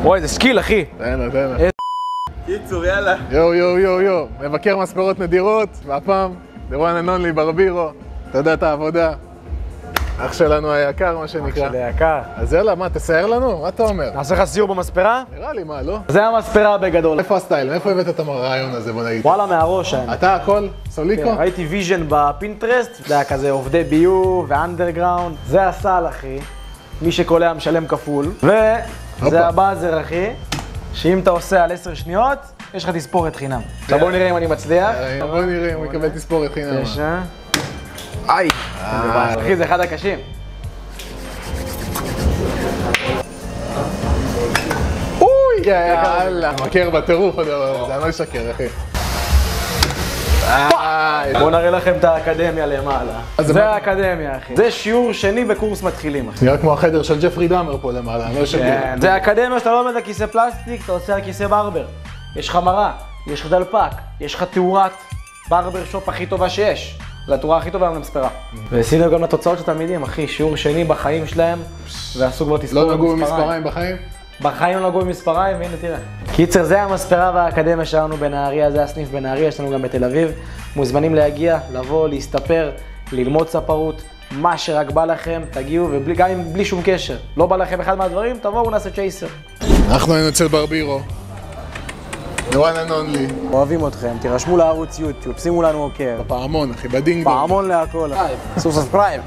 וואי, זה שקיל, אחי. תהנה. קיצור, יאללה. יו. מבקר מספרות נדירות, והפעם, The one and only ברבירו. אתה יודע את העבודה. אח שלנו היקר, מה שנקרא. אח שלי היקר. אז יאללה, מה, תסייר לנו? מה אתה אומר? נעשה לך סיור במספרה? נראה לי, מה, לא? זה המספרה בגדול. איפה הסטייל? מאיפה הבאת את הרעיון הזה, בוא נגיד? וואלה, מהראש האמת. אתה הכל? סוליקו? ראיתי ויז'ן בפינטרסט, זה היה כזה עובדי ביוב ואנדרגראונד. זה הסל, אחי. מי שקולע משלם כפול. וזה הבאזר, אחי, שאם אתה עושה על 10 שניות, יש לך תספורת חינם. עכשיו בואו נראה אם אני מצליח. בוא נראה אם הוא יקבל תספורת חינם. 9. איי. אחי, זה אחד הקשים. יאללה. מכיר בטירוף הדבר הזה, אני לא אשקר, אחי. בואו נראה לכם את האקדמיה למעלה. זה האקדמיה, אחי. זה שיעור שני בקורס מתחילים, אחי. נראה כמו החדר של ג'פרי דאמר פה למעלה, אני לא אשקר. זה האקדמיה שאתה לא עומד על כיסא פלסטיק, אתה עושה על כיסא ברבר. יש לך מראה, יש לך דלפק, יש לך תאורת ברבר שופ הכי טובה שיש. זו התאורה הכי טובה למספרה. ושימו גם לתוצאות של תלמידים, אחי, שיעור שני בחיים שלהם, ועשו כבר תספורת לא נגעו במספריים בחיים? בחיים לא נגעו במספריים, והנה תראה. קיצר, זה המספרה והאקדמיה שלנו בנהריה, זה הסניף בנהריה, יש לנו גם בתל אביב. מוזמנים להגיע, לבוא, להסתפר, ללמוד ספרות, מה שרק בא לכם, תגיעו, וגם אם בלי שום קשר. לא בא לכם אחד מהדברים, תבואו נעשה צ'ייסר. אנחנו היינו אצל ברבירו. The one and only. אוהבים אתכם, תירשמו לערוץ יוטיוב, שימו לנו עוקר. בפעמון, אחי, בדינג דונג. פעמון להכל. סובסקרייב.